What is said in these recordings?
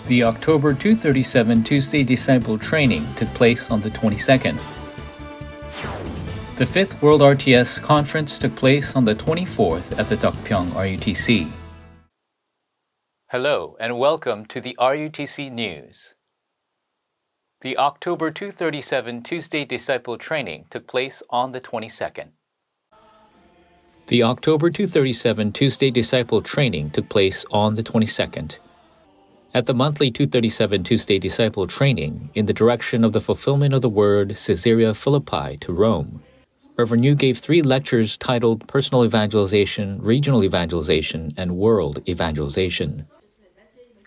The October 237 Tuesday Disciple Training took place on the 22nd. The 5th World RTS Conference took place on the 24th at the Dokpyeong RUTC. Hello and welcome to the RUTC News. The October 237 Tuesday Disciple Training took place on the 22nd. The October 237 Tuesday Disciple Training took place on the 22nd. At the monthly 237 Tuesday Disciple Training, in the direction of the fulfillment of the word Caesarea Philippi to Rome, Reverend Yu gave 3 lectures titled Personal Evangelization, Regional Evangelization, and World Evangelization.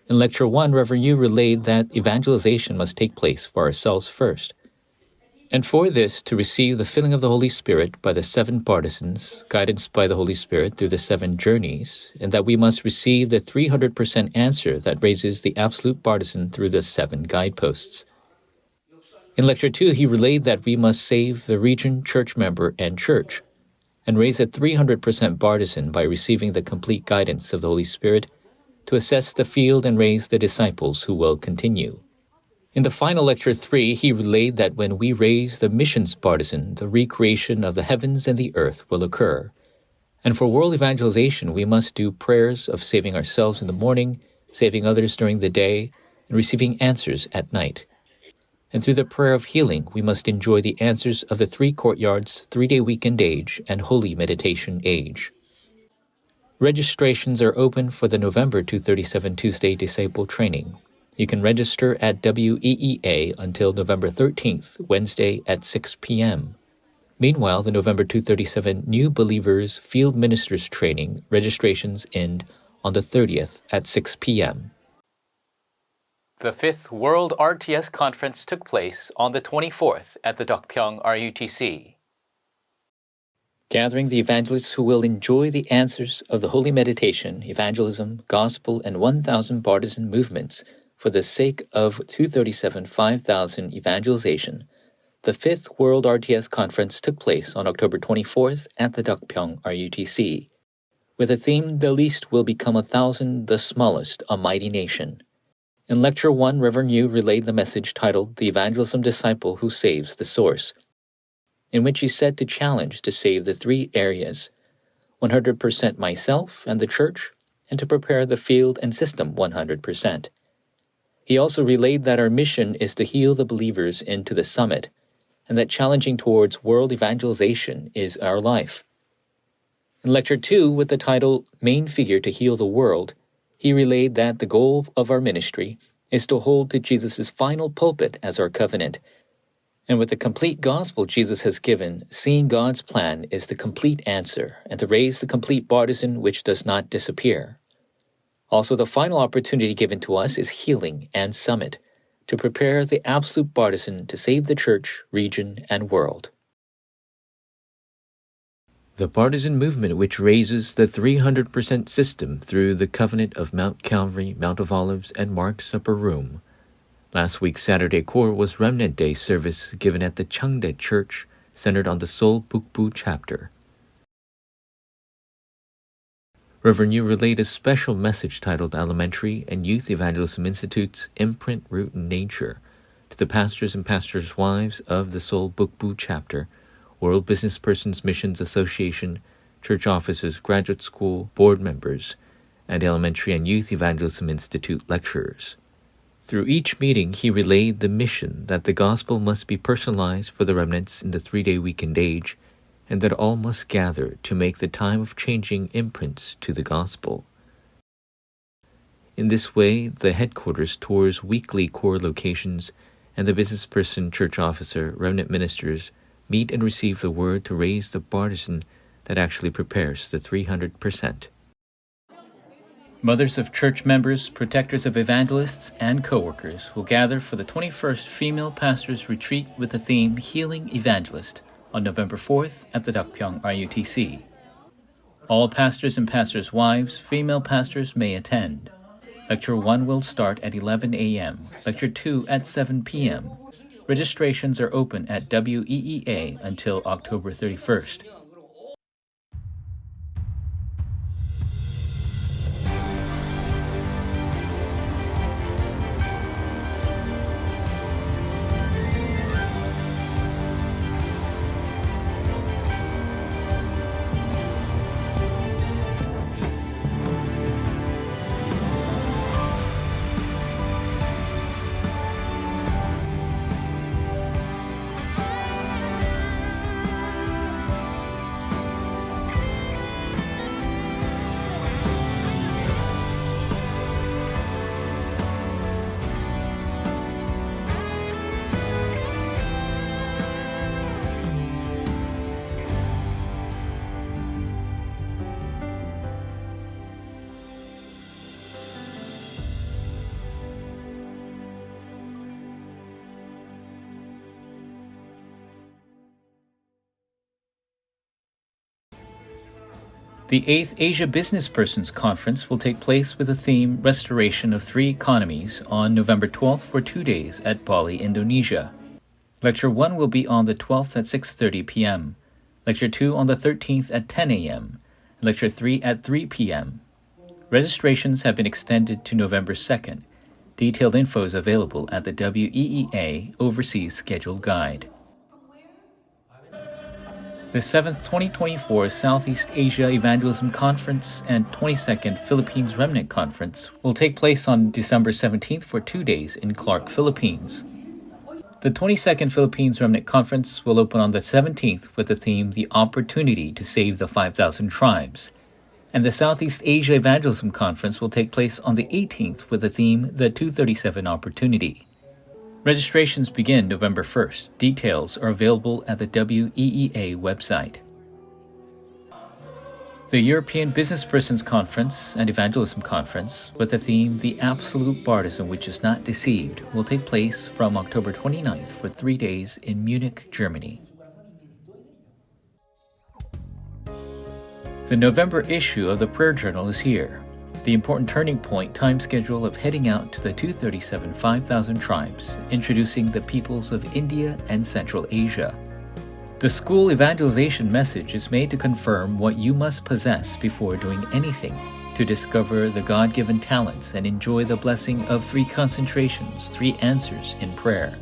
In Lecture 1, Reverend Yu relayed that evangelization must take place for ourselves first, and for this to receive the filling of the Holy Spirit by the 7 partisans, guidance by the Holy Spirit through the 7 journeys, and that we must receive the 300% answer that raises the absolute partisan through the 7 guideposts. In Lecture 2, he relayed that we must save the region, church member, and church, and raise a 300% partisan by receiving the complete guidance of the Holy Spirit to assess the field and raise the disciples who will continue. In the final Lecture 3, he relayed that when we raise the missions partisan, the recreation of the heavens and the earth will occur. And for world evangelization, we must do prayers of saving ourselves in the morning, saving others during the day, and receiving answers at night. And through the prayer of healing, we must enjoy the answers of the 3 courtyards, 3-day weekend age, and holy meditation age. Registrations are open for the November 237 Tuesday Disciple Training. You can register at WEEA until November 13th, Wednesday at 6 p.m. Meanwhile, the November 237 New Believers Field Ministers Training registrations end on the 30th at 6 p.m. The 5th World RTS Conference took place on the 24th at the Dokpyeong RUTC. Gathering the evangelists who will enjoy the answers of the holy meditation, evangelism, gospel, and 1,000 partisan movements for the sake of 237 5,000 evangelization, the 5th World RTS Conference took place on October 24th at the Dokpyeong RUTC, with the theme, The Least Will Become 1,000, the Smallest, a Mighty Nation. In Lecture 1, Reverend Yu relayed the message titled The Evangelism Disciple Who Saves the Source, in which he set the challenge to save the 3 areas, 100% myself and the church, and to prepare the field and system 100%. He also relayed that our mission is to heal the believers into the summit, and that challenging towards world evangelization is our life. In Lecture 2, with the title Main Figure to Heal the World, he relayed that the goal of our ministry is to hold to Jesus' final pulpit as our covenant, and with the complete gospel Jesus has given, seeing God's plan is the complete answer, and to raise the complete partisan which does not disappear. Also, the final opportunity given to us is healing and summit, to prepare the absolute partisan to save the church, region, and world. The partisan movement which raises the 300% system through the covenant of Mount Calvary, Mount of Olives, and Mark's Upper Room. Last week's Saturday Core was Remnant Day service given at the Changdae Church, centered on the Seoul Bukbu chapter. Reverend Yu relayed a special message titled Elementary and Youth Evangelism Institute's Imprint, Root, and Nature to the pastors and pastors' wives of the Seoul Bukbu chapter, World Business Persons Missions Association, church officers, graduate school, board members, and Elementary and Youth Evangelism Institute lecturers. Through each meeting, he relayed the mission that the gospel must be personalized for the remnants in the 3-day weekend age, and that all must gather to make the time of changing imprints to the gospel. In this way, the headquarters tours weekly core locations, and the business person, church officer, remnant ministers meet and receive the word to raise the partisan that actually prepares the 300%. Mothers of church members, protectors of evangelists, and co-workers will gather for the 21st Female Pastors Retreat with the theme Healing Evangelist on November 4th at the Dokpyeong RUTC. All pastors and pastors' wives, female pastors may attend. Lecture 1 will start at 11 a.m., Lecture 2 at 7 p.m. Registrations are open at WEEA until October 31st. The 8th Asia Business Persons Conference will take place with the theme Restoration of Three Economies on November 12th for 2 days at Bali, Indonesia. Lecture 1 will be on the 12th at 6:30 p.m., Lecture 2 on the 13th at 10 a.m., and Lecture 3 at 3 p.m. Registrations have been extended to November 2nd. Detailed info is available at the WEEA Overseas Schedule Guide. The 7th 2024 Southeast Asia Evangelism Conference and 22nd Philippines Remnant Conference will take place on December 17th for 2 days in Clark, Philippines. The 22nd Philippines Remnant Conference will open on the 17th with the theme The Opportunity to Save the 5,000 Tribes, and the Southeast Asia Evangelism Conference will take place on the 18th with the theme The 237 Opportunity. Registrations begin November 1st. Details are available at the WEEA website. The European Business Persons Conference and Evangelism Conference, with the theme The Absolute Bartism Which Is Not Deceived, will take place from October 29th for 3 days in Munich, Germany. The November issue of the Prayer Journal is here. The important turning point time schedule of heading out to the 237 5,000 tribes, introducing the peoples of India and Central Asia. The school evangelization message is made to confirm what you must possess before doing anything, to discover the God-given talents and enjoy the blessing of 3 concentrations, 3 answers in prayer.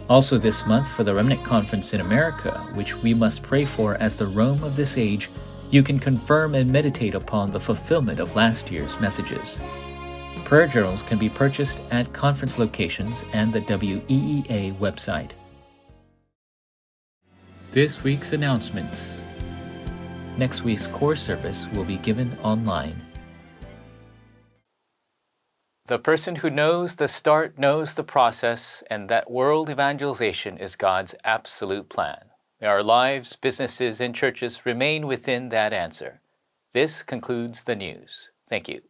Also this month for the Remnant Conference in America, which we must pray for as the Rome of this age, you can confirm and meditate upon the fulfillment of last year's messages. Prayer journals can be purchased at conference locations and the WEEA website. This week's announcements. Next week's core service will be given online. The person who knows the start knows the process, and that world evangelization is God's absolute plan. May our lives, businesses, and churches remain within that answer. This concludes the news. Thank you.